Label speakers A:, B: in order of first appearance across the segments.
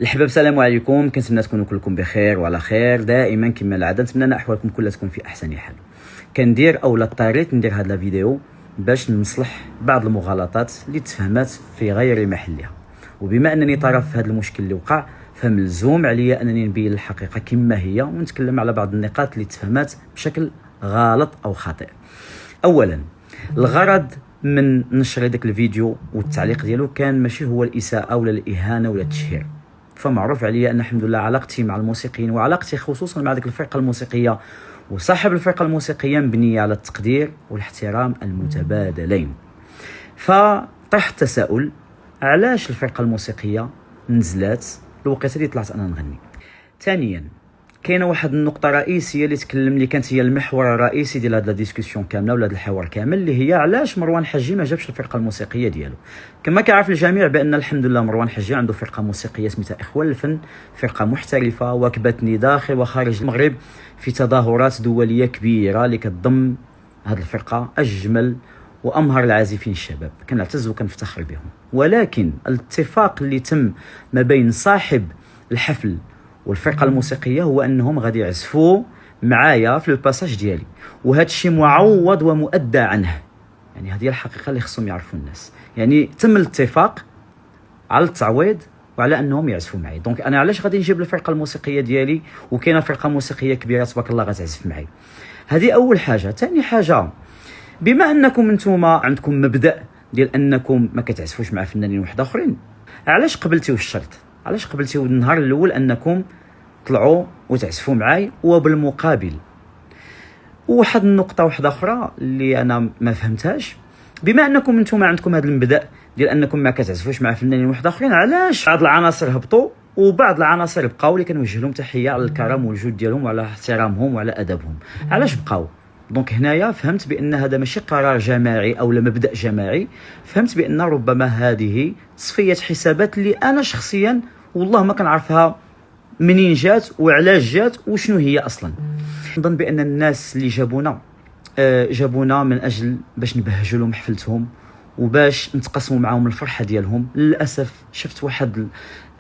A: الحباب السلام عليكم، كنتمنى تكونوا كلكم بخير وعلى خير دائما كما العاده. نتمنى احوالكم كلها تكون في احسن حال. كندير اولا اضطريت ندير هذا الفيديو باش نصلح بعض المغالطات اللي تفهمات في غير محلها، وبما انني طرف في هذا المشكل اللي وقع فملزوم عليا انني نبين الحقيقه كما هي ونتكلم على بعض النقاط اللي تفهمات بشكل غلط او خاطئ. اولا، الغرض من نشر هذاك الفيديو والتعليق ديالو كان ماشي هو الاساءه ولا الاهانه ولا التشهير. فمعروف عليا ان الحمد لله علاقتي مع الموسيقيين وعلاقتي خصوصا مع ذيك الفرقه الموسيقيه وصاحب الفرقه الموسيقيه مبنيه على التقدير والاحترام المتبادلين. فطرح التساؤل: علاش الفرقه الموسيقيه نزلات الوقيته اللي طلعت انا نغني؟ ثانيا، كاينه واحد النقطه رئيسيه اللي تكلم اللي كانت هي المحور الرئيسي ديال هذا الديسكسيون كامله ولا هذا الحوار كامل، اللي هي علاش مروان حجي ما جابش الفرقه الموسيقيه ديالو. كما كيعرف الجميع بان الحمد لله مروان حجي عنده فرقه موسيقيه سميتها اخوان الفن، فرقه محترفه واكبتني داخل وخارج المغرب في تظاهرات دوليه كبيره اللي كتضم هذه الفرقه اجمل وامهر العازفين الشباب، كنعتز وكنفتخر بهم. ولكن الاتفاق اللي تم ما بين صاحب الحفل والفرقه الموسيقيه هو انهم غادي يعزفوا معايا في الباساج ديالي، وهذا الشيء معوض ومؤدى عنه. يعني هذه الحقيقه اللي خصهم يعرفوا الناس، يعني تم الاتفاق على التعويض وعلى انهم يعزفوا معي. دونك انا علاش غادي نجيب الفرقه الموسيقيه ديالي وكاينه فرقه موسيقيه كبيره تبارك الله غتعزف معي؟ هذه اول حاجه. ثاني حاجه، بما انكم نتوما عندكم مبدا ديال انكم ما كتعزفوش مع فنانين واحد اخرين، علاش قبلتيو الشرط؟ علاش قبلتيو النهار الاول انكم طلعوا وتعزفوا معاي؟ وبالمقابل وواحد النقطه واحده اخرى اللي انا ما فهمتهاش، بما انكم انتم عندكم هذا المبدا ديال انكم ما كتعزفوش مع فنانين واحد اخرين، علاش بعض العناصر هبطوا وبعض العناصر بقاو اللي كنوجه لهم تحيه على الكرم والجود ديالهم وعلى احترامهم وعلى ادبهم؟ علاش بقاو؟ دونك هنايا فهمت بان هذا ماشي قرار جماعي او مبدا جماعي، فهمت بان ربما هذه تصفيه حسابات اللي انا شخصيا والله ما كنعرفها منين جات وعلاش جات وشنو هي اصلا. نظن بان الناس اللي جابونا من اجل باش نبهجوا لهم حفلتهم وباش نتقاسموا معاهم الفرحه ديالهم. للاسف شفت واحد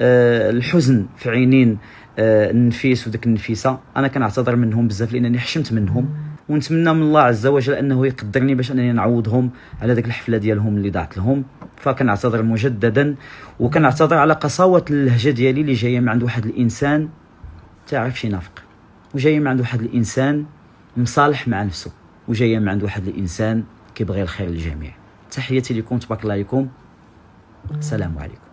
A: الحزن في عينين النفيس وديك النفيسه. انا كنعتذر منهم بزاف لانني حشمت منهم، ونتمنى من الله عز وجل انه يقدرني باش انني نعوضهم على ديك الحفله ديالهم اللي ضاعت لهم. فكنعتذر مجددا، وكنعتذر على قساوه اللهجه ديالي اللي جايه من عند واحد الانسان تعرف شي نافق، وجايه من عند واحد الانسان مصالح مع نفسه، وجايه من عند واحد الانسان كيبغي الخير للجميع. تحياتي لكم، تبارك الله عليكم، السلام عليكم.